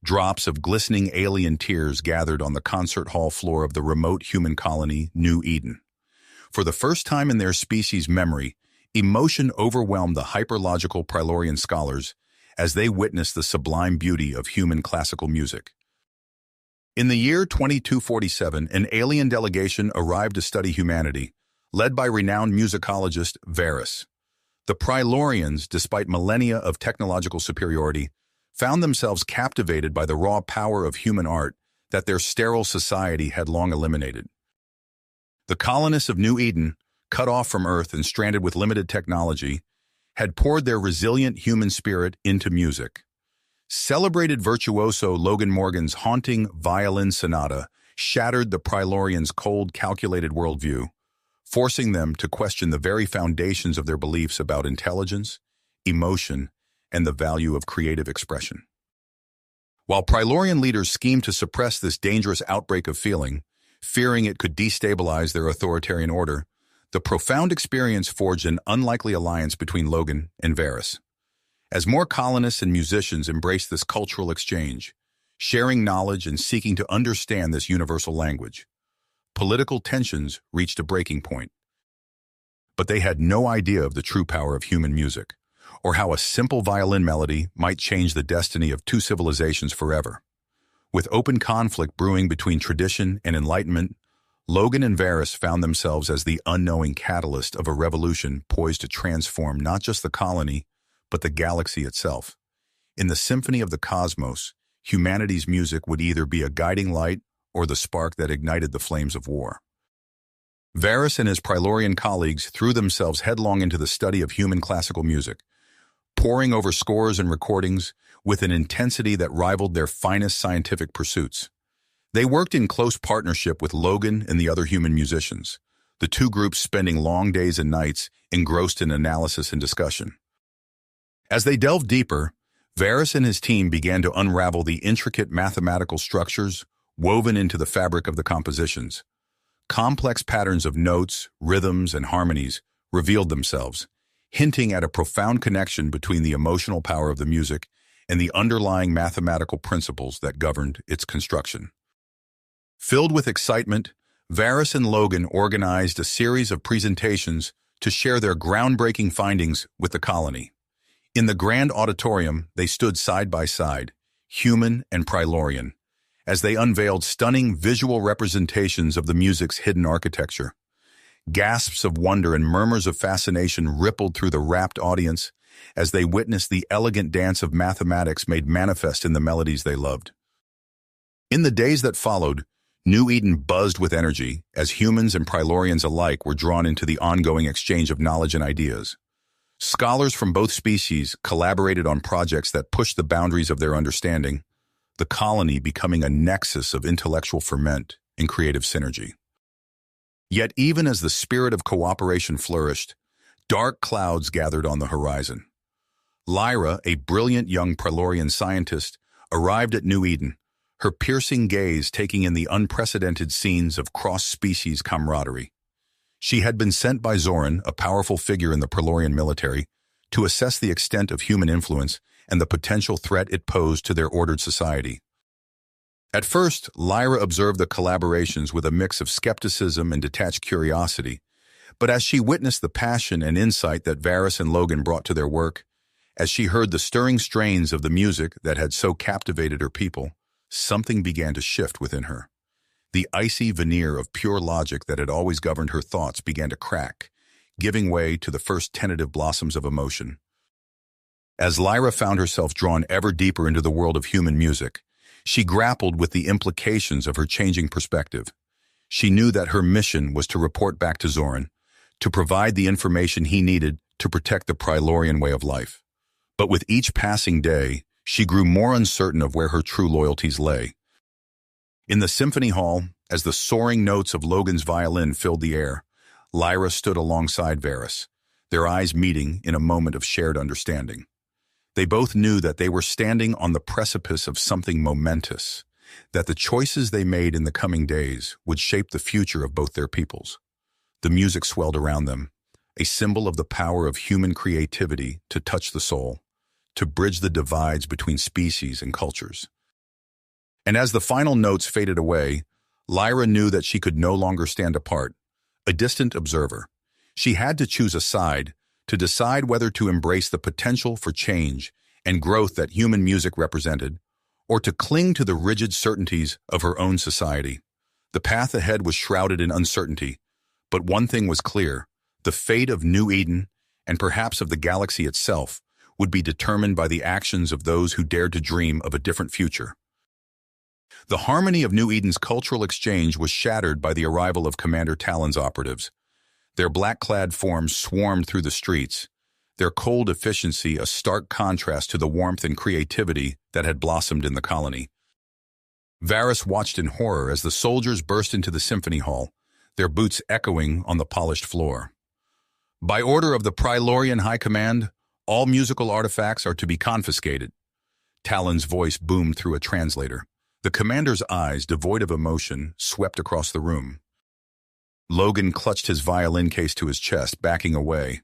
Drops of glistening alien tears gathered on the concert hall floor of the remote human colony, New Eden. For the first time in their species' memory, emotion overwhelmed the hyperlogical Prilorian scholars as they witnessed the sublime beauty of human classical music. In the year 2247, an alien delegation arrived to study humanity, led by renowned musicologist Varus. The Prilorians, despite millennia of technological superiority, found themselves captivated by the raw power of human art that their sterile society had long eliminated. The colonists of New Eden, cut off from Earth and stranded with limited technology, had poured their resilient human spirit into music. Celebrated virtuoso Logan Morgan's haunting violin sonata shattered the Prilorians' cold, calculated worldview, forcing them to question the very foundations of their beliefs about intelligence, emotion, and the value of creative expression. While Prilorian leaders schemed to suppress this dangerous outbreak of feeling, fearing it could destabilize their authoritarian order, the profound experience forged an unlikely alliance between Logan and Varus. As more colonists and musicians embraced this cultural exchange, sharing knowledge and seeking to understand this universal language, political tensions reached a breaking point. But they had no idea of the true power of human music, or how a simple violin melody might change the destiny of two civilizations forever. With open conflict brewing between tradition and enlightenment, Logan and Varus found themselves as the unknowing catalyst of a revolution poised to transform not just the colony, but the galaxy itself. In the symphony of the cosmos, humanity's music would either be a guiding light or the spark that ignited the flames of war. Varus and his Prilorian colleagues threw themselves headlong into the study of human classical music, poring over scores and recordings with an intensity that rivaled their finest scientific pursuits. They worked in close partnership with Logan and the other human musicians, the two groups spending long days and nights engrossed in analysis and discussion. As they delved deeper, Varus and his team began to unravel the intricate mathematical structures woven into the fabric of the compositions. Complex patterns of notes, rhythms, and harmonies revealed themselves, hinting at a profound connection between the emotional power of the music and the underlying mathematical principles that governed its construction. Filled with excitement, Varus and Logan organized a series of presentations to share their groundbreaking findings with the colony. In the grand auditorium, they stood side by side, human and Prilorian, as they unveiled stunning visual representations of the music's hidden architecture. Gasps of wonder and murmurs of fascination rippled through the rapt audience as they witnessed the elegant dance of mathematics made manifest in the melodies they loved. In the days that followed, New Eden buzzed with energy as humans and Prilorians alike were drawn into the ongoing exchange of knowledge and ideas. Scholars from both species collaborated on projects that pushed the boundaries of their understanding, the colony becoming a nexus of intellectual ferment and creative synergy. Yet even as the spirit of cooperation flourished, dark clouds gathered on the horizon. Lyra, a brilliant young Prilorian scientist, arrived at New Eden, her piercing gaze taking in the unprecedented scenes of cross-species camaraderie. She had been sent by Zoran, a powerful figure in the Prilorian military, to assess the extent of human influence and the potential threat it posed to their ordered society. At first, Lyra observed the collaborations with a mix of skepticism and detached curiosity, but as she witnessed the passion and insight that Varus and Logan brought to their work, as she heard the stirring strains of the music that had so captivated her people, something began to shift within her. The icy veneer of pure logic that had always governed her thoughts began to crack, giving way to the first tentative blossoms of emotion. As Lyra found herself drawn ever deeper into the world of human music, she grappled with the implications of her changing perspective. She knew that her mission was to report back to Zoran, to provide the information he needed to protect the Prilorian way of life. But with each passing day, she grew more uncertain of where her true loyalties lay. In the symphony hall, as the soaring notes of Logan's violin filled the air, Lyra stood alongside Varus, their eyes meeting in a moment of shared understanding. They both knew that they were standing on the precipice of something momentous, that the choices they made in the coming days would shape the future of both their peoples. The music swelled around them, a symbol of the power of human creativity to touch the soul, to bridge the divides between species and cultures. And as the final notes faded away, Lyra knew that she could no longer stand apart, a distant observer. She had to choose a side, to decide whether to embrace the potential for change and growth that human music represented, or to cling to the rigid certainties of her own society. The path ahead was shrouded in uncertainty, but one thing was clear: the fate of New Eden, and perhaps of the galaxy itself, would be determined by the actions of those who dared to dream of a different future. The harmony of New Eden's cultural exchange was shattered by the arrival of Commander Talon's operatives. Their black-clad forms swarmed through the streets, their cold efficiency a stark contrast to the warmth and creativity that had blossomed in the colony. Varys watched in horror as the soldiers burst into the symphony hall, their boots echoing on the polished floor. By order of the Prylorian High Command, all musical artifacts are to be confiscated. Talon's voice boomed through a translator. The commander's eyes, devoid of emotion, swept across the room. Logan clutched his violin case to his chest, backing away.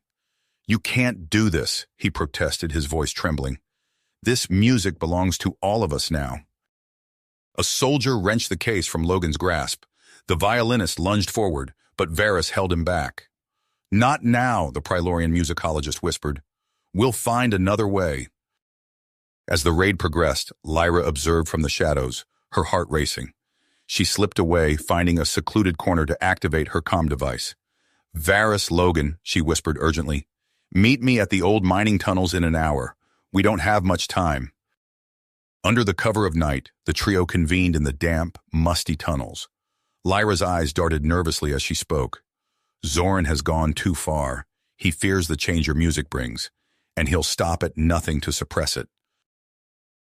"You can't do this," he protested, his voice trembling. "This music belongs to all of us now." A soldier wrenched the case from Logan's grasp. The violinist lunged forward, but Varys held him back. "Not now," the Prylorian musicologist whispered. "We'll find another way." As the raid progressed, Lyra observed from the shadows, her heart racing. She slipped away, finding a secluded corner to activate her comm device. "Varys, Logan," she whispered urgently. "Meet me at the old mining tunnels in an hour. We don't have much time." Under the cover of night, the trio convened in the damp, musty tunnels. Lyra's eyes darted nervously as she spoke. "Zoran has gone too far. He fears the change your music brings, and he'll stop at nothing to suppress it."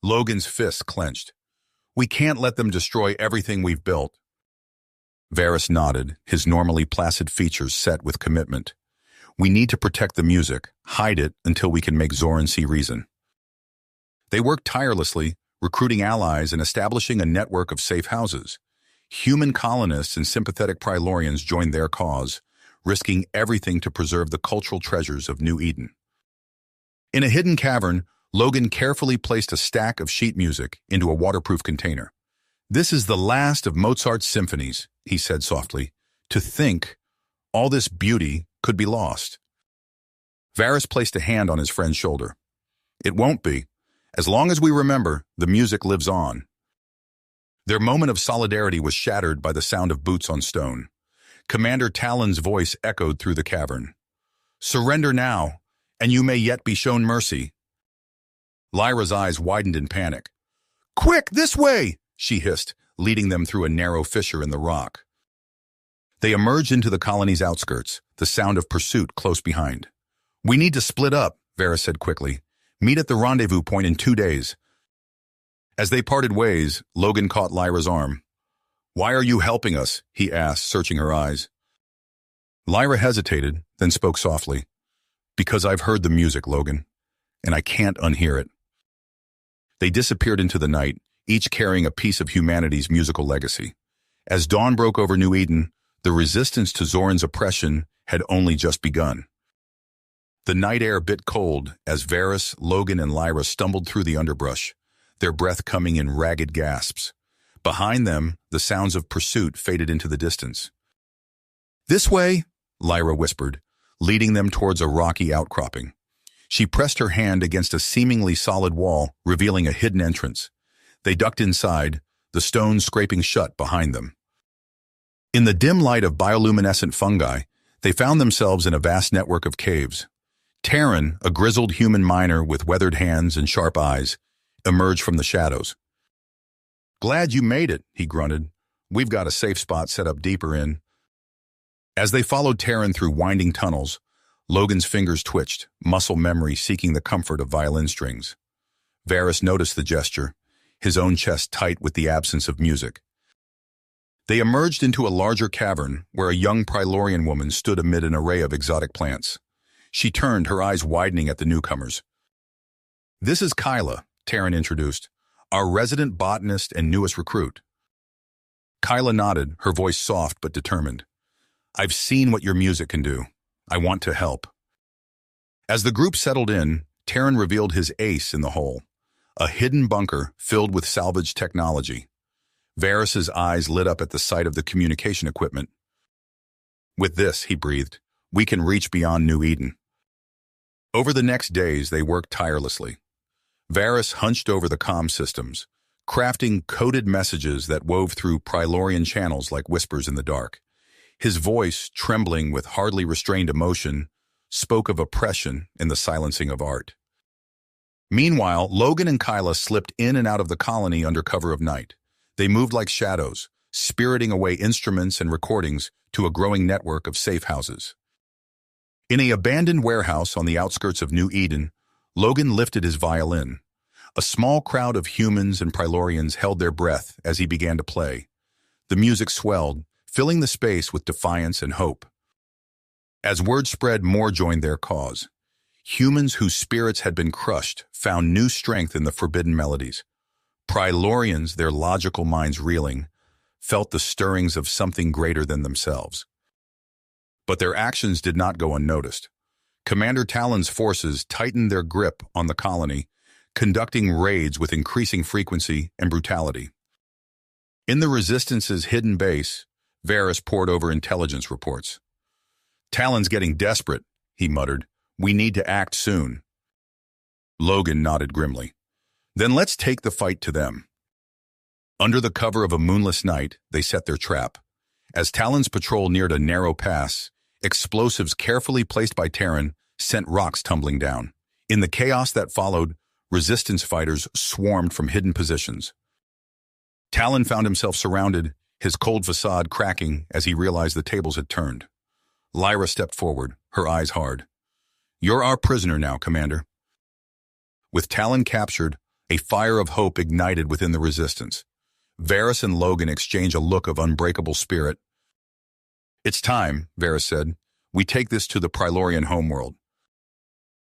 Logan's fists clenched. "We can't let them destroy everything we've built." Varys nodded, his normally placid features set with commitment. "We need to protect the music, hide it until we can make Zoran see reason." They worked tirelessly, recruiting allies and establishing a network of safe houses. Human colonists and sympathetic Prylorians joined their cause, risking everything to preserve the cultural treasures of New Eden. In a hidden cavern, Logan carefully placed a stack of sheet music into a waterproof container. "This is the last of Mozart's symphonies," he said softly. "To think all this beauty could be lost." Varys placed a hand on his friend's shoulder. "It won't be. As long as we remember, the music lives on." Their moment of solidarity was shattered by the sound of boots on stone. Commander Talon's voice echoed through the cavern. "Surrender now, and you may yet be shown mercy." Lyra's eyes widened in panic. "Quick, this way!" she hissed, leading them through a narrow fissure in the rock. They emerged into the colony's outskirts, the sound of pursuit close behind. "We need to split up," Varys said quickly. "Meet at the rendezvous point in 2 days." As they parted ways, Logan caught Lyra's arm. "Why are you helping us?" he asked, searching her eyes. Lyra hesitated, then spoke softly. "Because I've heard the music, Logan, and I can't unhear it." They disappeared into the night, each carrying a piece of humanity's musical legacy. As dawn broke over New Eden, the resistance to Zoran's oppression had only just begun. The night air bit cold as Varys, Logan, and Lyra stumbled through the underbrush, their breath coming in ragged gasps. Behind them, the sounds of pursuit faded into the distance. "This way," Lyra whispered, leading them towards a rocky outcropping. She pressed her hand against a seemingly solid wall, revealing a hidden entrance. They ducked inside, the stones scraping shut behind them. In the dim light of bioluminescent fungi, they found themselves in a vast network of caves. Terran, a grizzled human miner with weathered hands and sharp eyes, emerged from the shadows. "Glad you made it," he grunted. "We've got a safe spot set up deeper in." As they followed Terran through winding tunnels, Logan's fingers twitched, muscle memory seeking the comfort of violin strings. Varys noticed the gesture, his own chest tight with the absence of music. They emerged into a larger cavern where a young Prylorian woman stood amid an array of exotic plants. She turned, her eyes widening at the newcomers. "This is Kyla," Terran introduced, "our resident botanist and newest recruit." Kyla nodded, her voice soft but determined. "I've seen what your music can do. I want to help." As the group settled in, Terran revealed his ace in the hole, a hidden bunker filled with salvaged technology. Varys's eyes lit up at the sight of the communication equipment. With this, he breathed, we can reach beyond New Eden. Over the next days, they worked tirelessly. Varys hunched over the comm systems, crafting coded messages that wove through Prylorian channels like whispers in the dark. His voice, trembling with hardly restrained emotion, spoke of oppression in the silencing of art. Meanwhile, Logan and Kyla slipped in and out of the colony under cover of night. They moved like shadows, spiriting away instruments and recordings to a growing network of safe houses. In an abandoned warehouse on the outskirts of New Eden, Logan lifted his violin. A small crowd of humans and Prylorians held their breath as he began to play. The music swelled, filling the space with defiance and hope. As word spread, more joined their cause. Humans whose spirits had been crushed found new strength in the forbidden melodies. Prylorians, their logical minds reeling, felt the stirrings of something greater than themselves. But their actions did not go unnoticed. Commander Talon's forces tightened their grip on the colony, conducting raids with increasing frequency and brutality. In the Resistance's hidden base, Varys pored over intelligence reports. Talon's getting desperate, he muttered. We need to act soon. Logan nodded grimly. Then let's take the fight to them. Under the cover of a moonless night, they set their trap. As Talon's patrol neared a narrow pass, explosives carefully placed by Terran sent rocks tumbling down. In the chaos that followed, Resistance fighters swarmed from hidden positions. Talon found himself surrounded, his cold facade cracking as he realized the tables had turned. Lyra stepped forward, her eyes hard. You're our prisoner now, Commander. With Talon captured, a fire of hope ignited within the Resistance. Varys and Logan exchanged a look of unbreakable spirit. It's time, Varys said. We take this to the Prylorian homeworld.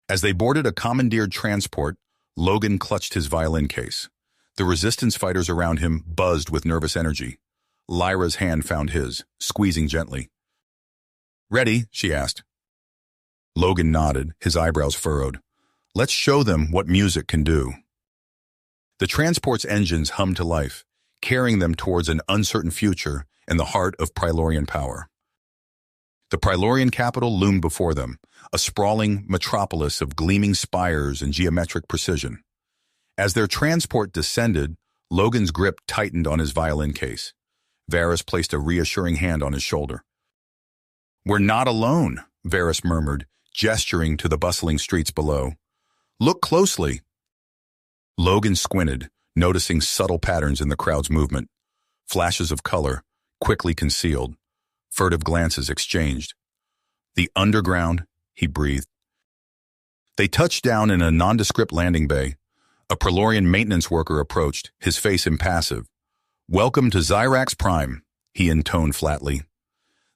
As they boarded a commandeered transport, Logan clutched his violin case. The Resistance fighters around him buzzed with nervous energy. Lyra's hand found his, squeezing gently. Ready? She asked. Logan nodded, his eyebrows furrowed. Let's show them what music can do. The transport's engines hummed to life, carrying them towards an uncertain future in the heart of Prylorian power. The Prylorian capital loomed before them, a sprawling metropolis of gleaming spires and geometric precision. As their transport descended, Logan's grip tightened on his violin case. Varys placed a reassuring hand on his shoulder. We're not alone, Varys murmured, gesturing to the bustling streets below. Look closely. Logan squinted, noticing subtle patterns in the crowd's movement. Flashes of color, quickly concealed. Furtive glances exchanged. The underground, he breathed. They touched down in a nondescript landing bay. A Prylorian maintenance worker approached, his face impassive. Welcome to Zyrax Prime, he intoned flatly.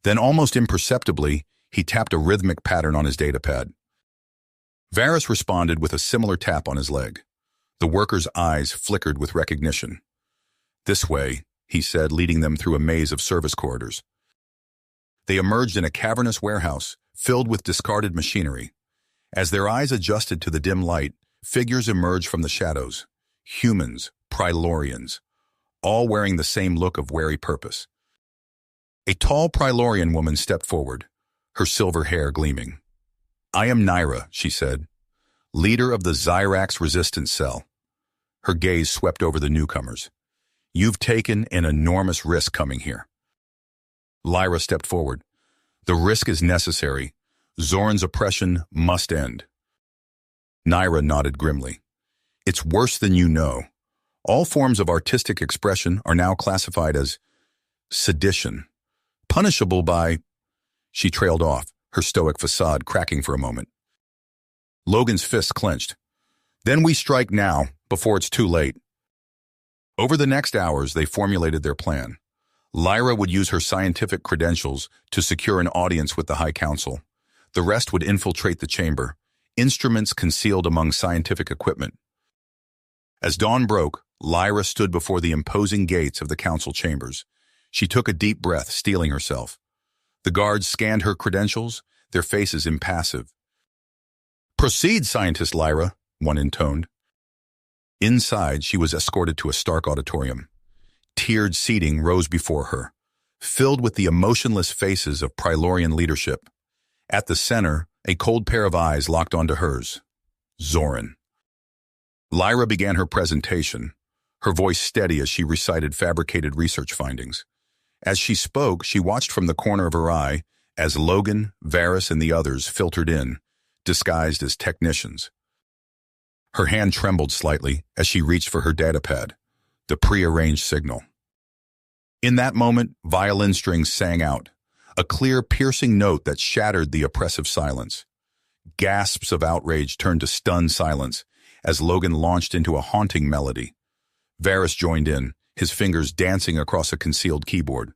Then almost imperceptibly, he tapped a rhythmic pattern on his datapad. Varys responded with a similar tap on his leg. The worker's eyes flickered with recognition. This way, he said, leading them through a maze of service corridors. They emerged in a cavernous warehouse filled with discarded machinery. As their eyes adjusted to the dim light, figures emerged from the shadows. Humans, Prylorians, all wearing the same look of wary purpose. A tall Prylorian woman stepped forward, her silver hair gleaming. I am Nyra, she said, leader of the Zyrax Resistance Cell. Her gaze swept over the newcomers. You've taken an enormous risk coming here. Lyra stepped forward. The risk is necessary. Zoran's oppression must end. Nyra nodded grimly. It's worse than you know. All forms of artistic expression are now classified as sedition, punishable by... She trailed off, her stoic facade cracking for a moment. Logan's fists clenched. Then we strike now, before it's too late. Over the next hours, they formulated their plan. Lyra would use her scientific credentials to secure an audience with the High Council. The rest would infiltrate the chamber, instruments concealed among scientific equipment. As dawn broke, Lyra stood before the imposing gates of the council chambers. She took a deep breath, steeling herself. The guards scanned her credentials, their faces impassive. Proceed, Scientist Lyra, one intoned. Inside, she was escorted to a stark auditorium. tiered seating rose before her, filled with the emotionless faces of Prylorian leadership. At the center, a cold pair of eyes locked onto hers. Zoran. Lyra began her presentation, her voice steady as she recited fabricated research findings. As she spoke, she watched from the corner of her eye as Logan, Varys, and the others filtered in, disguised as technicians. Her hand trembled slightly as she reached for her datapad, the prearranged signal. In that moment, violin strings sang out, a clear, piercing note that shattered the oppressive silence. Gasps of outrage turned to stunned silence as Logan launched into a haunting melody. Varys joined in, his fingers dancing across a concealed keyboard.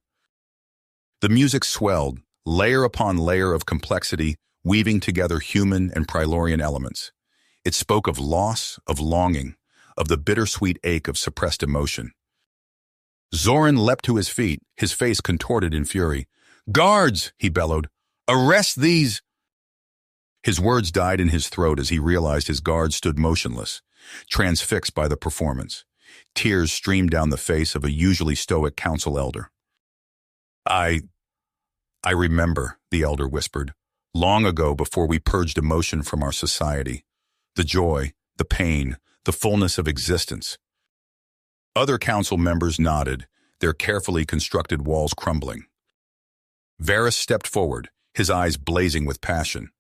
The music swelled, layer upon layer of complexity, weaving together human and Prylorian elements. It spoke of loss, of longing, of the bittersweet ache of suppressed emotion. Zoran leapt to his feet, his face contorted in fury. "Guards!" he bellowed. "Arrest these!" His words died in his throat as he realized his guards stood motionless, transfixed by the performance. Tears streamed down the face of a usually stoic council elder. I remember," the elder whispered, "long ago before we purged emotion from our society. The joy, the pain, the fullness of existence." Other council members nodded, their carefully constructed walls crumbling. Varys stepped forward, his eyes blazing with passion.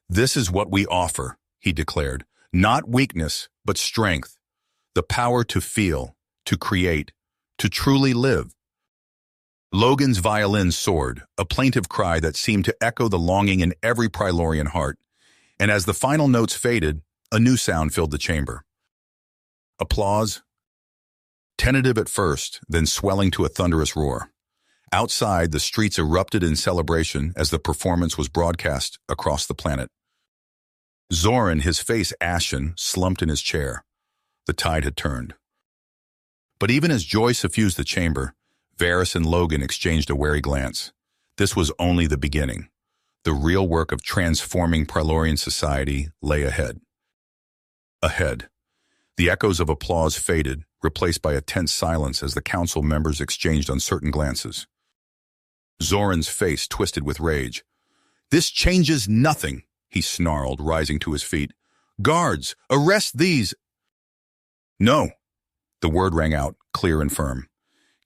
"This is what we offer," he declared, "not weakness, but strength. The power to feel, to create, to truly live." Logan's violin soared, a plaintive cry that seemed to echo the longing in every Prylorian heart, and as the final notes faded, a new sound filled the chamber. Applause. Tentative at first, then swelling to a thunderous roar. Outside, the streets erupted in celebration as the performance was broadcast across the planet. Zoran, his face ashen, slumped in his chair. The tide had turned. But even as joy suffused the chamber, Varys and Logan exchanged a wary glance. This was only the beginning. The real work of transforming Prylorian society lay ahead. Ahead. The echoes of applause faded, replaced by a tense silence as the council members exchanged uncertain glances. Zoran's face twisted with rage. "This changes nothing," he snarled, rising to his feet. "Guards, arrest these!" "No!" The word rang out, clear and firm.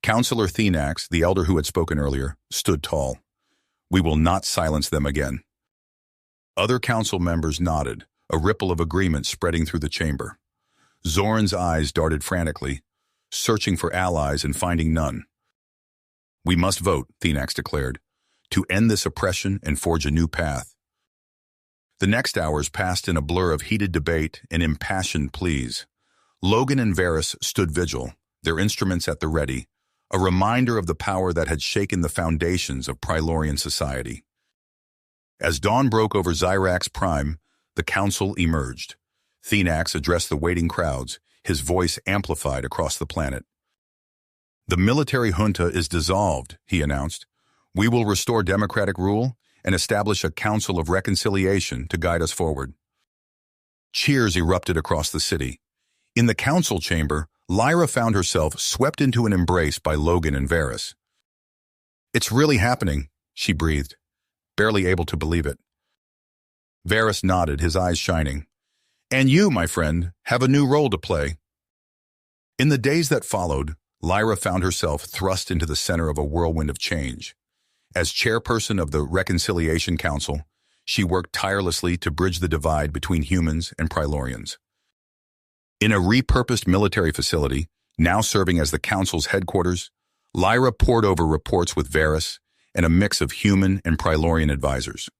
Councillor Thenax, the elder who had spoken earlier, stood tall. "We will not silence them again." Other council members nodded, a ripple of agreement spreading through the chamber. Zoran's eyes darted frantically, searching for allies and finding none. "We must vote," Thenax declared, "to end this oppression and forge a new path." The next hours passed in a blur of heated debate and impassioned pleas. Logan and Varys stood vigil, their instruments at the ready, a reminder of the power that had shaken the foundations of Prylorian society. As dawn broke over Zyrax Prime, the council emerged. Thenax addressed the waiting crowds, his voice amplified across the planet. "The military junta is dissolved," he announced. "We will restore democratic rule and establish a council of reconciliation to guide us forward." Cheers erupted across the city. In the council chamber, Lyra found herself swept into an embrace by Logan and Varys. "It's really happening," she breathed, barely able to believe it. Varys nodded, his eyes shining. "And you, my friend, have a new role to play." In the days that followed, Lyra found herself thrust into the center of a whirlwind of change. As chairperson of the Reconciliation Council, she worked tirelessly to bridge the divide between humans and Prylorians. In a repurposed military facility, now serving as the Council's headquarters, Lyra pored over reports with Varys and a mix of human and Prylorian advisors.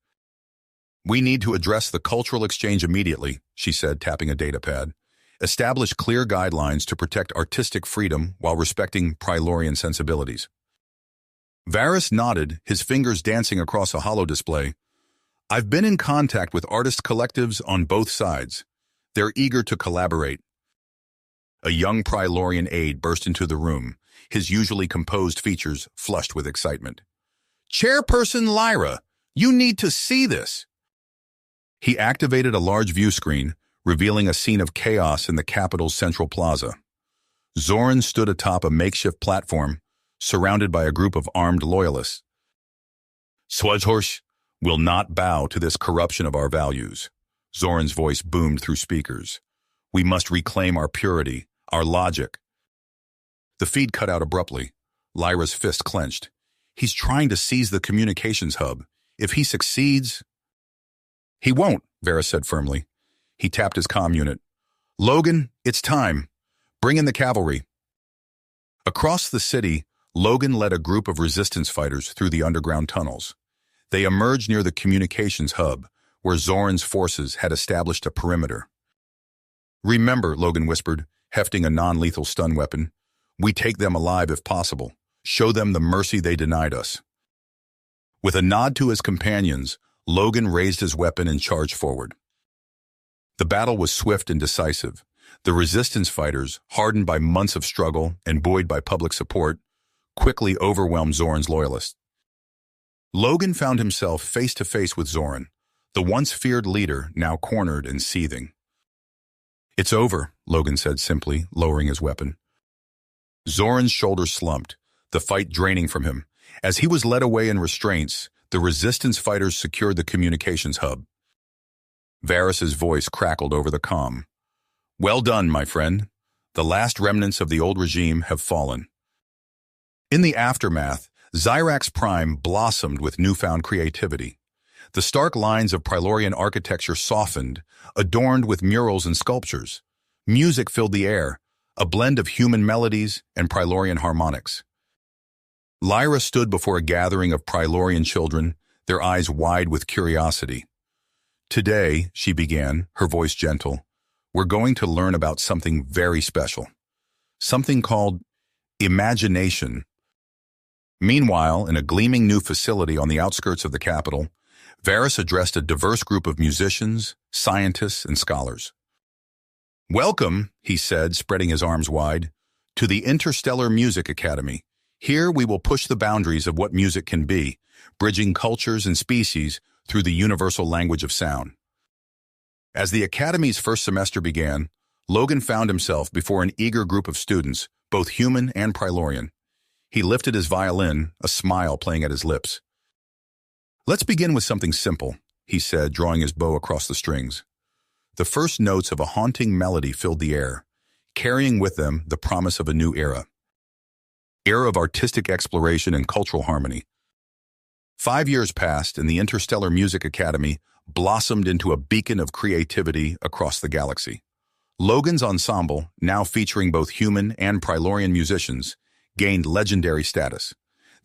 "We need to address the cultural exchange immediately," she said, tapping a datapad. "Establish clear guidelines to protect artistic freedom while respecting Prylorian sensibilities." Varys nodded, his fingers dancing across a holodisplay. "I've been in contact with artist collectives on both sides. They're eager to collaborate." A young Prylorian aide burst into the room, his usually composed features flushed with excitement. "Chairperson Lyra, you need to see this." He activated a large view screen, revealing a scene of chaos in the capital's central plaza. Zoran stood atop a makeshift platform, surrounded by a group of armed loyalists. Swazhorsh will not bow to this corruption of our values. Zoran's voice boomed through speakers. We must reclaim our purity, our logic. The feed cut out abruptly. Lyra's fist clenched. He's trying to seize the communications hub. If he succeeds... He won't, Varys said firmly. He tapped his comm unit. Logan, it's time. Bring in the cavalry. Across the city, Logan led a group of resistance fighters through the underground tunnels. They emerged near the communications hub, where Zoran's forces had established a perimeter. Remember, Logan whispered, hefting a non-lethal stun weapon. We take them alive if possible. Show them the mercy they denied us. With a nod to his companions, Logan raised his weapon and charged forward. The battle was swift and decisive. The resistance fighters, hardened by months of struggle and buoyed by public support, quickly overwhelmed Zoran's loyalists. Logan found himself face-to-face with Zoran, the once feared leader now cornered and seething. It's over, Logan said simply, lowering his weapon. Zoran's shoulders slumped, the fight draining from him. As he was led away in restraints, the resistance fighters secured the communications hub. Varys's voice crackled over the comm. Well done, my friend. The last remnants of the old regime have fallen. In the aftermath, Xyrax Prime blossomed with newfound creativity. The stark lines of Prylorian architecture softened, adorned with murals and sculptures. Music filled the air, a blend of human melodies and Prylorian harmonics. Lyra stood before a gathering of Prylorian children, their eyes wide with curiosity. Today, she began, her voice gentle, we're going to learn about something very special. Something called imagination. Meanwhile, in a gleaming new facility on the outskirts of the capital, Varys addressed a diverse group of musicians, scientists, and scholars. Welcome, he said, spreading his arms wide, to the Interstellar Music Academy. Here we will push the boundaries of what music can be, bridging cultures and species through the universal language of sound. As the Academy's first semester began, Logan found himself before an eager group of students, both human and Prylorian. He lifted his violin, a smile playing at his lips. Let's begin with something simple, he said, drawing his bow across the strings. The first notes of a haunting melody filled the air, carrying with them the promise of a new era. Era of artistic exploration and cultural harmony. 5 years passed, and the Interstellar Music Academy blossomed into a beacon of creativity across the galaxy. Logan's ensemble, now featuring both human and Prylorian musicians, gained legendary status.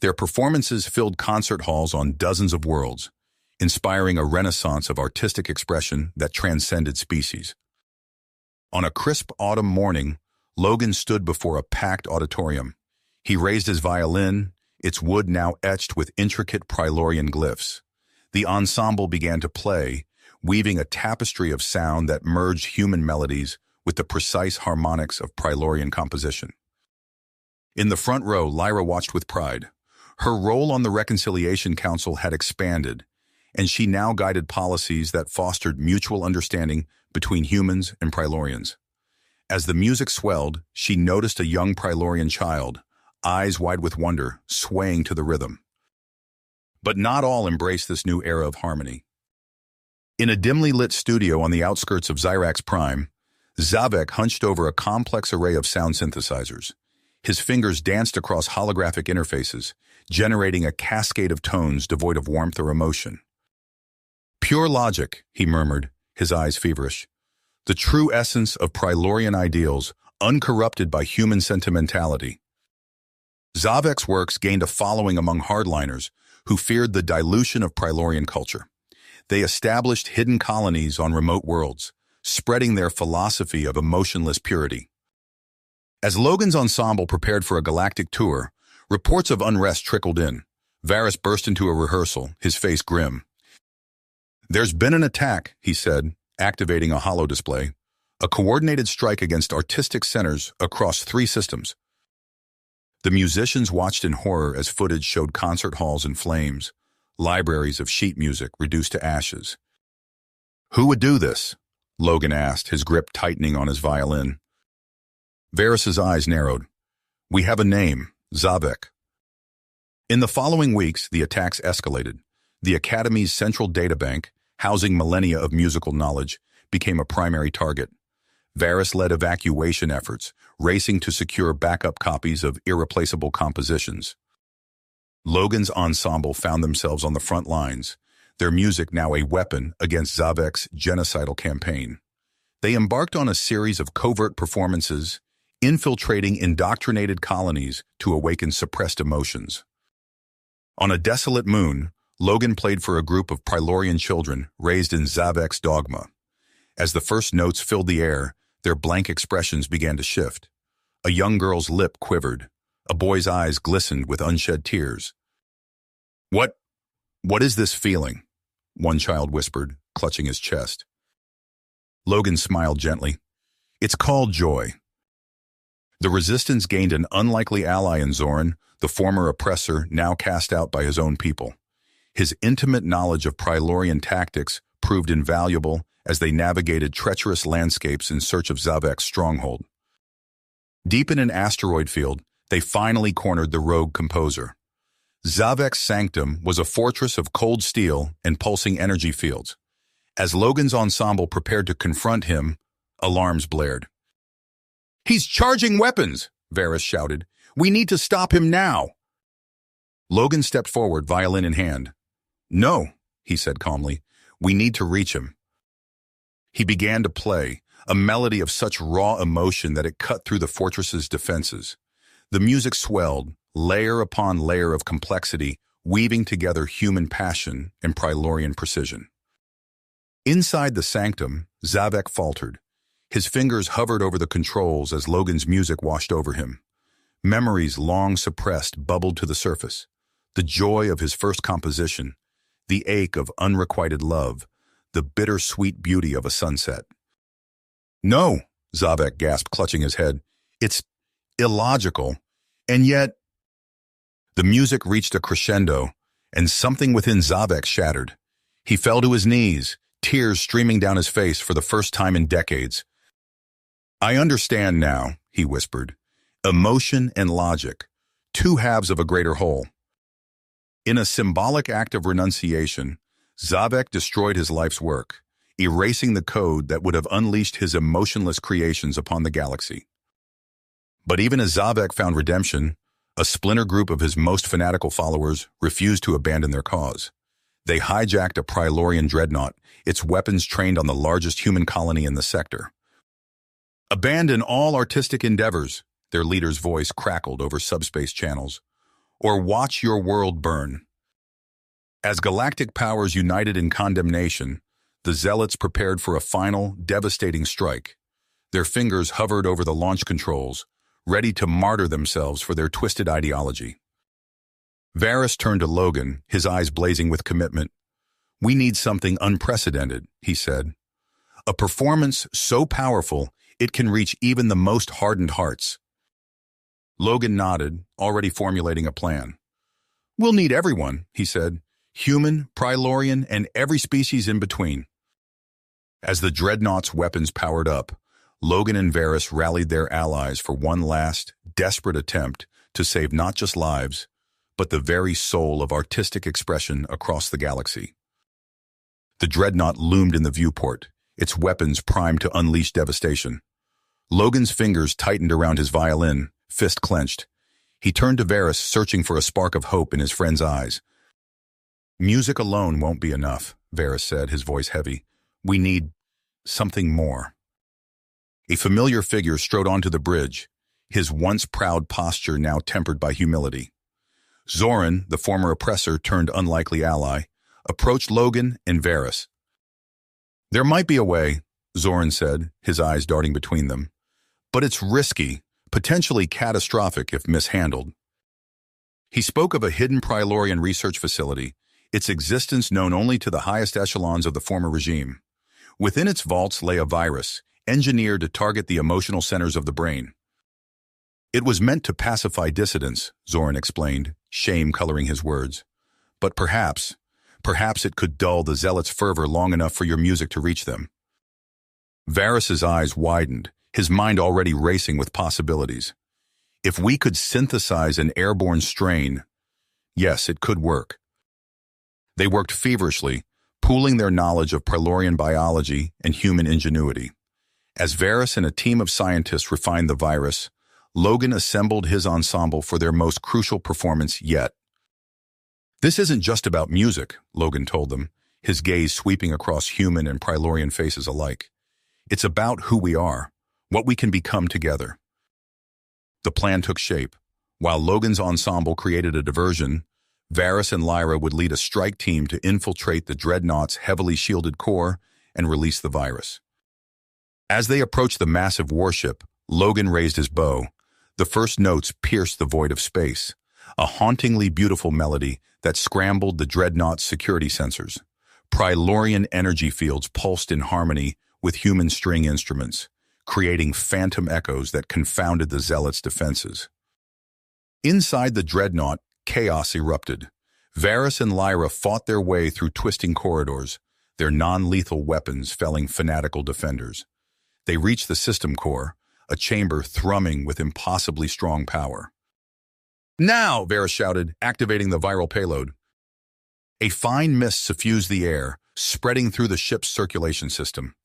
Their performances filled concert halls on dozens of worlds, inspiring a renaissance of artistic expression that transcended species. On a crisp autumn morning, Logan stood before a packed auditorium. He raised his violin, its wood now etched with intricate Prylorian glyphs. The ensemble began to play, weaving a tapestry of sound that merged human melodies with the precise harmonics of Prylorian composition. In the front row, Lyra watched with pride. Her role on the Reconciliation Council had expanded, and she now guided policies that fostered mutual understanding between humans and Prylorians. As the music swelled, she noticed a young Prylorian child, eyes wide with wonder, swaying to the rhythm. But not all embraced this new era of harmony. In a dimly lit studio on the outskirts of Xyrax Prime, Zavek hunched over a complex array of sound synthesizers. His fingers danced across holographic interfaces, generating a cascade of tones devoid of warmth or emotion. Pure logic, he murmured, his eyes feverish. The true essence of Prylorian ideals, uncorrupted by human sentimentality. Zavek's works gained a following among hardliners who feared the dilution of Prylorian culture. They established hidden colonies on remote worlds, spreading their philosophy of emotionless purity. As Logan's ensemble prepared for a galactic tour, reports of unrest trickled in. Varys burst into a rehearsal, his face grim. There's been an attack, he said, activating a holo display. A coordinated strike against artistic centers across 3 systems. The musicians watched in horror as footage showed concert halls in flames, libraries of sheet music reduced to ashes. Who would do this? Logan asked, his grip tightening on his violin. Varys's eyes narrowed. We have a name, Zavek. In the following weeks, the attacks escalated. The Academy's central databank, housing millennia of musical knowledge, became a primary target. Varys led evacuation efforts, racing to secure backup copies of irreplaceable compositions. Logan's ensemble found themselves on the front lines, their music now a weapon against Zavek's genocidal campaign. They embarked on a series of covert performances, infiltrating indoctrinated colonies to awaken suppressed emotions. On a desolate moon, Logan played for a group of Prylorian children raised in Zavek's dogma. As the first notes filled the air, their blank expressions began to shift. A young girl's lip quivered. A boy's eyes glistened with unshed tears. What is this feeling? One child whispered, clutching his chest. Logan smiled gently. It's called joy. The resistance gained an unlikely ally in Zoran, the former oppressor now cast out by his own people. His intimate knowledge of Prylorian tactics proved invaluable as they navigated treacherous landscapes in search of Zavek's stronghold. Deep in an asteroid field, they finally cornered the rogue composer. Zavek's sanctum was a fortress of cold steel and pulsing energy fields. As Logan's ensemble prepared to confront him, alarms blared. "He's charging weapons!" Varys shouted. "We need to stop him now!" Logan stepped forward, violin in hand. "No," he said calmly. "We need to reach him." He began to play, a melody of such raw emotion that it cut through the fortress's defenses. The music swelled, layer upon layer of complexity, weaving together human passion and Prylorian precision. Inside the sanctum, Zavek faltered. His fingers hovered over the controls as Logan's music washed over him. Memories long suppressed bubbled to the surface. The joy of his first composition, the ache of unrequited love, the bittersweet beauty of a sunset. "No," Zavek gasped, clutching his head. "It's illogical. And yet—" The music reached a crescendo, and something within Zavek shattered. He fell to his knees, tears streaming down his face for the first time in decades. "I understand now," he whispered. "Emotion and logic, two halves of a greater whole." In a symbolic act of renunciation, Zavek destroyed his life's work, erasing the code that would have unleashed his emotionless creations upon the galaxy. But even as Zavek found redemption, a splinter group of his most fanatical followers refused to abandon their cause. They hijacked a Prylorian dreadnought, its weapons trained on the largest human colony in the sector. "Abandon all artistic endeavors," their leader's voice crackled over subspace channels, "or watch your world burn." As galactic powers united in condemnation, the Zealots prepared for a final, devastating strike. Their fingers hovered over the launch controls, ready to martyr themselves for their twisted ideology. Varys turned to Logan, his eyes blazing with commitment. "We need something unprecedented," he said. "A performance so powerful it can reach even the most hardened hearts." Logan nodded, already formulating a plan. "We'll need everyone," he said. "Human, Prylorian, and every species in between." As the dreadnought's weapons powered up, Logan and Varys rallied their allies for one last, desperate attempt to save not just lives, but the very soul of artistic expression across the galaxy. The dreadnought loomed in the viewport, its weapons primed to unleash devastation. Logan's fingers tightened around his violin, fist clenched. He turned to Varys, searching for a spark of hope in his friend's eyes. "Music alone won't be enough," Varys said, his voice heavy. "We need something more." A familiar figure strode onto the bridge, his once proud posture now tempered by humility. Zoran, the former oppressor turned unlikely ally, approached Logan and Varys. "There might be a way," Zoran said, his eyes darting between them. "But it's risky, potentially catastrophic if mishandled." He spoke of a hidden Prylorian research facility, its existence known only to the highest echelons of the former regime. Within its vaults lay a virus, engineered to target the emotional centers of the brain. "It was meant to pacify dissidents," Zoran explained, shame coloring his words. "But perhaps it could dull the Zealots' fervor long enough for your music to reach them." Varys's eyes widened, his mind already racing with possibilities. If we could synthesize an airborne strain, yes, it could work. They worked feverishly, pooling their knowledge of Prylorian biology and human ingenuity. As Varys and a team of scientists refined the virus, Logan assembled his ensemble for their most crucial performance yet. "This isn't just about music," Logan told them, his gaze sweeping across human and Prylorian faces alike. "It's about who we are, what we can become together." The plan took shape. While Logan's ensemble created a diversion, Varys and Lyra would lead a strike team to infiltrate the Dreadnought's heavily shielded core and release the virus. As they approached the massive warship, Logan raised his bow. The first notes pierced the void of space, a hauntingly beautiful melody that scrambled the Dreadnought's security sensors. Prylorian energy fields pulsed in harmony with human string instruments, creating phantom echoes that confounded the Zealots' defenses. Inside the Dreadnought, chaos erupted. Varys and Lyra fought their way through twisting corridors, their non-lethal weapons felling fanatical defenders. They reached the system core, a chamber thrumming with impossibly strong power. "Now!" Varys shouted, activating the viral payload. A fine mist suffused the air, spreading through the ship's circulation system.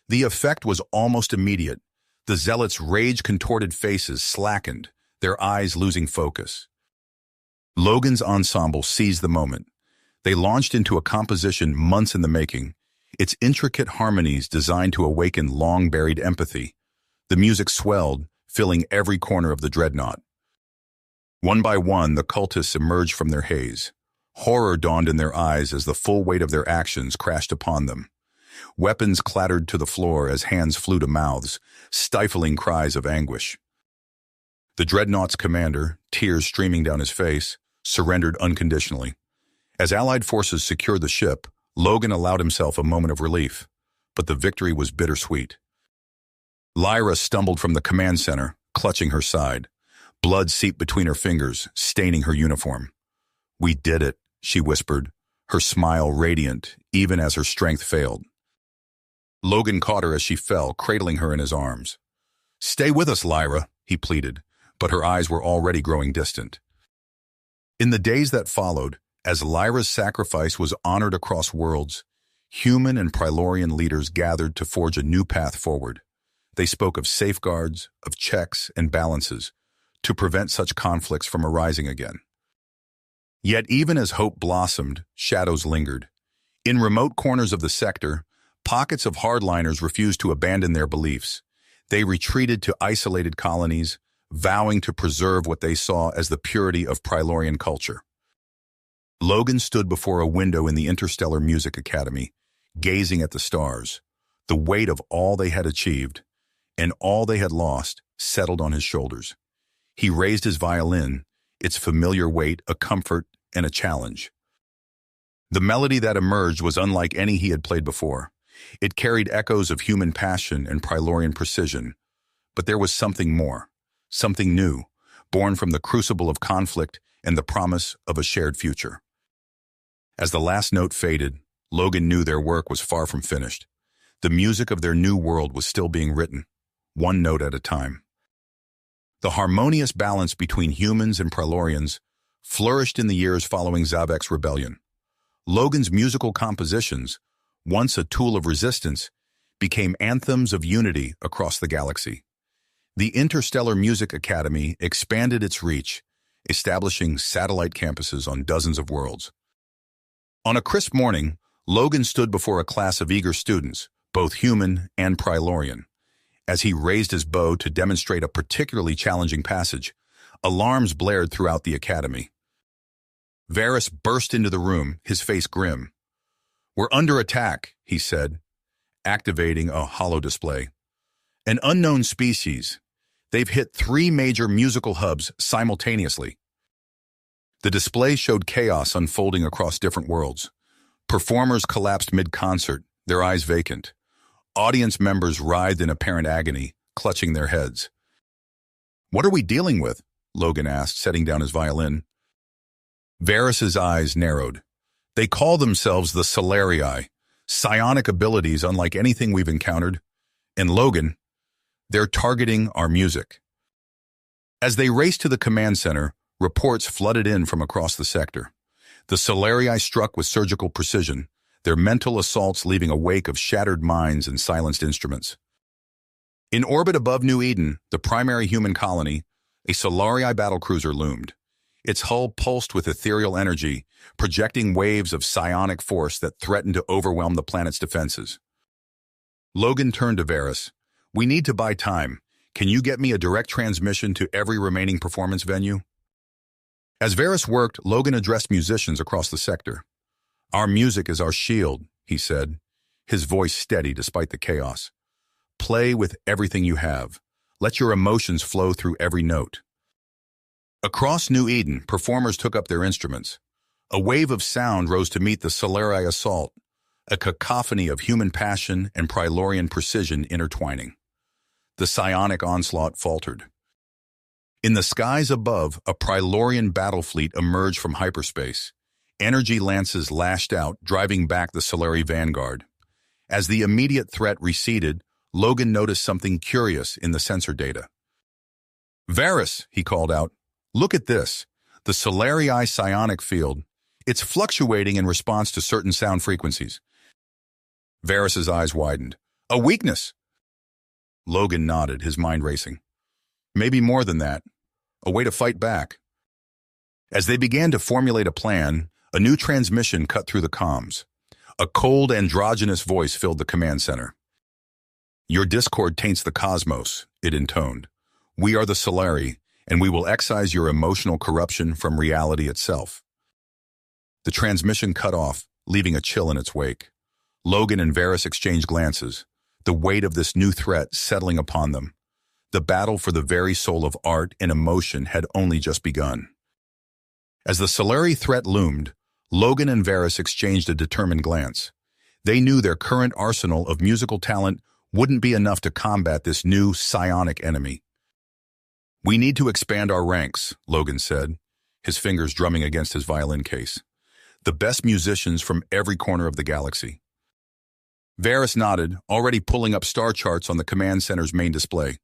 The effect was almost immediate. The Zealots' rage-contorted faces slackened, their eyes losing focus. Logan's ensemble seized the moment. They launched into a composition months in the making, its intricate harmonies designed to awaken long-buried empathy. The music swelled, filling every corner of the Dreadnought. One by one, the cultists emerged from their haze. Horror dawned in their eyes as the full weight of their actions crashed upon them. Weapons clattered to the floor as hands flew to mouths, stifling cries of anguish. The Dreadnought's commander, tears streaming down his face, surrendered unconditionally. As Allied forces secured the ship, Logan allowed himself a moment of relief, but the victory was bittersweet. Lyra stumbled from the command center, clutching her side. Blood seeped between her fingers, staining her uniform. "We did it," she whispered, her smile radiant, even as her strength failed. Logan caught her as she fell, cradling her in his arms. "Stay with us, Lyra," he pleaded, but her eyes were already growing distant. In the days that followed, as Lyra's sacrifice was honored across worlds, human and Prylorian leaders gathered to forge a new path forward. They spoke of safeguards, of checks and balances, to prevent such conflicts from arising again. Yet even as hope blossomed, shadows lingered. In remote corners of the sector, pockets of hardliners refused to abandon their beliefs. They retreated to isolated colonies, vowing to preserve what they saw as the purity of Prylorian culture. Logan stood before a window in the Interstellar Music Academy, gazing at the stars. The weight of all they had achieved, and all they had lost, settled on his shoulders. He raised his violin, its familiar weight a comfort and a challenge. The melody that emerged was unlike any he had played before. It carried echoes of human passion and Prylorian precision. But there was something more, something new, born from the crucible of conflict and the promise of a shared future. As the last note faded, Logan knew their work was far from finished. The music of their new world was still being written, one note at a time. The harmonious balance between humans and Prylorians flourished in the years following Zavek's rebellion. Logan's musical compositions, once a tool of resistance, became anthems of unity across the galaxy. The Interstellar Music Academy expanded its reach, establishing satellite campuses on dozens of worlds. On a crisp morning, Logan stood before a class of eager students, both human and Prylorian. As he raised his bow to demonstrate a particularly challenging passage, alarms blared throughout the academy. Varys burst into the room, his face grim. "We're under attack," he said, activating a holo display. "An unknown species. They've hit 3 major musical hubs simultaneously." The display showed chaos unfolding across different worlds. Performers collapsed mid-concert, their eyes vacant. Audience members writhed in apparent agony, clutching their heads. "What are we dealing with?" Logan asked, setting down his violin. Varys's eyes narrowed. "They call themselves the Solarii, psionic abilities unlike anything we've encountered. And Logan, They're targeting our music. As they raced to the command center, reports flooded in from across the sector. The Solarii struck with surgical precision, their mental assaults leaving a wake of shattered minds and silenced instruments. In orbit above New Eden, the primary human colony, a Solarii battlecruiser loomed. Its hull pulsed with ethereal energy, projecting waves of psionic force that threatened to overwhelm the planet's defenses. Logan turned to Varys. "We need to buy time. Can you get me a direct transmission to every remaining performance venue?" As Varys worked, Logan addressed musicians across the sector. "Our music is our shield," he said, his voice steady despite the chaos. "Play with everything you have. Let your emotions flow through every note." Across New Eden, performers took up their instruments. A wave of sound rose to meet the Solarii assault, a cacophony of human passion and Prylorian precision intertwining. The psionic onslaught faltered. In the skies above, a Prylorian battle fleet emerged from hyperspace. Energy lances lashed out, driving back the Solarii vanguard. As the immediate threat receded, Logan noticed something curious in the sensor data. "Varys," he called out, "look at this. The Solarii psionic field. It's fluctuating in response to certain sound frequencies." Varys's eyes widened. "A weakness?" Logan nodded, his mind racing. "Maybe more than that. A way to fight back." As they began to formulate a plan, a new transmission cut through the comms. A cold, androgynous voice filled the command center. "Your discord taints the cosmos," it intoned. "We are the Solarii, and we will excise your emotional corruption from reality itself." The transmission cut off, leaving a chill in its wake. Logan and Varys exchanged glances, the weight of this new threat settling upon them. The battle for the very soul of art and emotion had only just begun. As the Solarii threat loomed, Logan and Varys exchanged a determined glance. They knew their current arsenal of musical talent wouldn't be enough to combat this new psionic enemy. "We need to expand our ranks," Logan said, his fingers drumming against his violin case. "The best musicians from every corner of the galaxy." Varys nodded, already pulling up star charts on the command center's main display.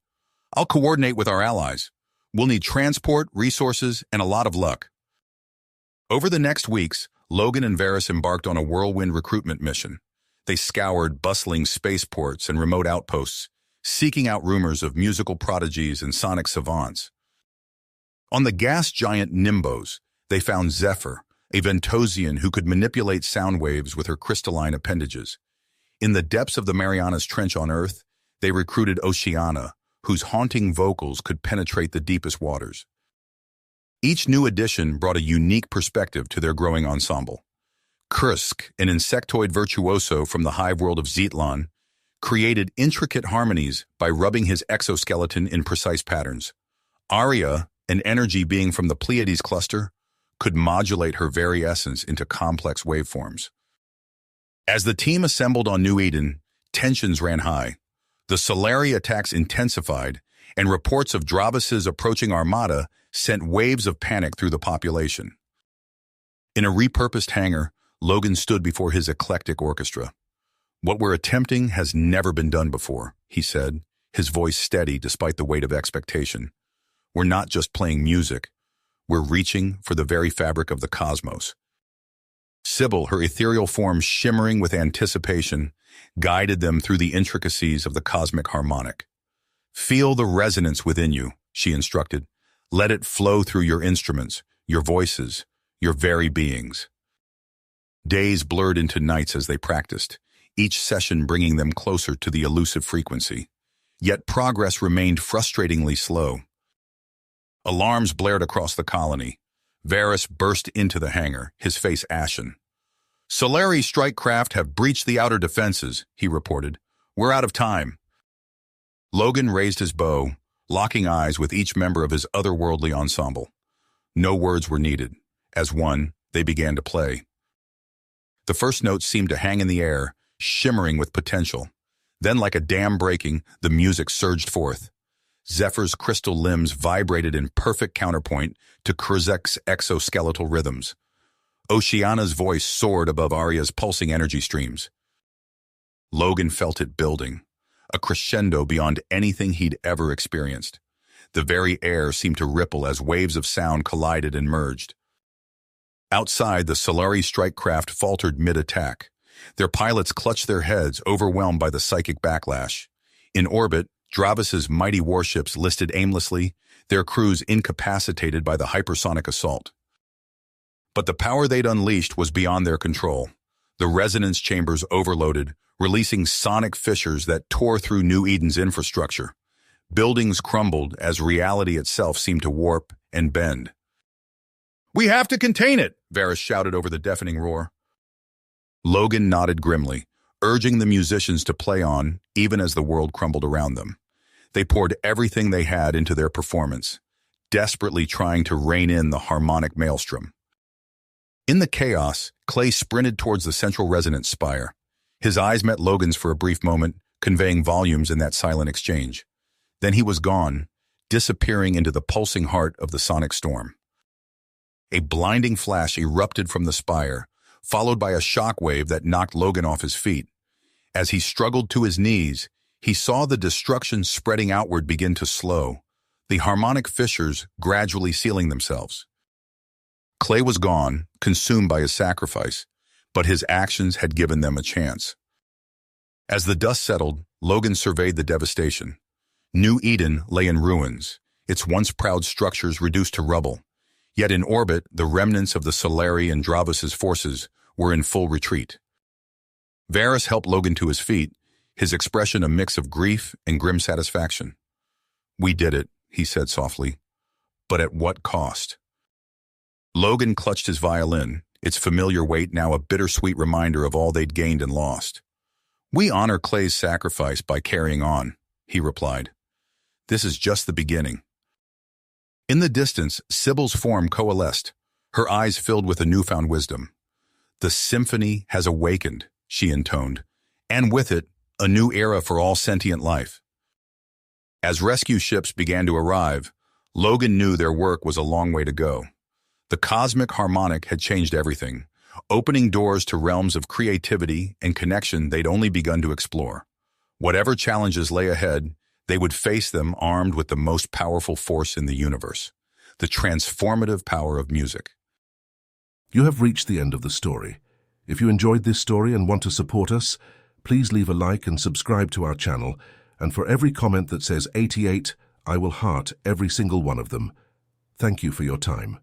"I'll coordinate with our allies. We'll need transport, resources, and a lot of luck." Over the next weeks, Logan and Varys embarked on a whirlwind recruitment mission. They scoured bustling spaceports and remote outposts, seeking out rumors of musical prodigies and sonic savants. On the gas giant Nimbos, they found Zephyr, a Ventosian who could manipulate sound waves with her crystalline appendages. In the depths of the Marianas Trench on Earth, they recruited Oceana, whose haunting vocals could penetrate the deepest waters. Each new addition brought a unique perspective to their growing ensemble. Kursk, an insectoid virtuoso from the hive world of Zetlan, created intricate harmonies by rubbing his exoskeleton in precise patterns. Arya, an energy being from the Pleiades cluster, could modulate her very essence into complex waveforms. As the team assembled on New Eden, tensions ran high. The Solarii attacks intensified, and reports of Dravas's approaching armada sent waves of panic through the population. In a repurposed hangar, Logan stood before his eclectic orchestra. "What we're attempting has never been done before," he said, his voice steady despite the weight of expectation. "We're not just playing music. We're reaching for the very fabric of the cosmos." Sybil, her ethereal form shimmering with anticipation, guided them through the intricacies of the cosmic harmonic. "Feel the resonance within you," she instructed. "Let it flow through your instruments, your voices, your very beings." Days blurred into nights as they practiced, each session bringing them closer to the elusive frequency. Yet progress remained frustratingly slow. Alarms blared across the colony. Varys burst into the hangar, his face ashen. "Solarii strike craft have breached the outer defenses," he reported. "We're out of time." Logan raised his bow, locking eyes with each member of his otherworldly ensemble. No words were needed. As one, they began to play. The first notes seemed to hang in the air, shimmering with potential. Then, like a dam breaking, the music surged forth. Zephyr's crystal limbs vibrated in perfect counterpoint to Kurzek's exoskeletal rhythms. Oceana's voice soared above Arya's pulsing energy streams. Logan felt it building. a crescendo beyond anything he'd ever experienced. The very air seemed to ripple as waves of sound collided and merged. Outside, the Solari strike craft faltered mid-attack. Their pilots clutched their heads, overwhelmed by the psychic backlash. In orbit, Dravis's mighty warships listed aimlessly, their crews incapacitated by the hypersonic assault. But the power they'd unleashed was beyond their control. The resonance chambers overloaded, releasing sonic fissures that tore through New Eden's infrastructure. Buildings crumbled as reality itself seemed to warp and bend. "We have to contain it!" Varys shouted over the deafening roar. Logan nodded grimly, urging the musicians to play on even as the world crumbled around them. They poured everything they had into their performance, desperately trying to rein in the harmonic maelstrom. In the chaos, Clay sprinted towards the central resonance spire. His eyes met Logan's for a brief moment, conveying volumes in that silent exchange. Then he was gone, disappearing into the pulsing heart of the sonic storm. A blinding flash erupted from the spire, followed by a shockwave that knocked Logan off his feet. As he struggled to his knees, he saw the destruction spreading outward begin to slow, the harmonic fissures gradually sealing themselves. Clay was gone, consumed by his sacrifice, but his actions had given them a chance. As the dust settled, Logan surveyed the devastation. New Eden lay in ruins, its once proud structures reduced to rubble. Yet in orbit, the remnants of the Solari and Dravis's forces were in full retreat. Varys helped Logan to his feet, his expression a mix of grief and grim satisfaction. "We did it," he said softly. "But at what cost?" Logan clutched his violin, its familiar weight now a bittersweet reminder of all they'd gained and lost. "We honor Clay's sacrifice by carrying on," he replied. "This is just the beginning." In the distance, Sybil's form coalesced, her eyes filled with a newfound wisdom. "The symphony has awakened," she intoned, "and with it, a new era for all sentient life." As rescue ships began to arrive, Logan knew their work was a long way to go. The cosmic harmonic had changed everything, opening doors to realms of creativity and connection they'd only begun to explore. Whatever challenges lay ahead, they would face them armed with the most powerful force in the universe, the transformative power of music. You have reached the end of the story. If you enjoyed this story and want to support us, please leave a like and subscribe to our channel, and for every comment that says 88, I will heart every single one of them. Thank you for your time.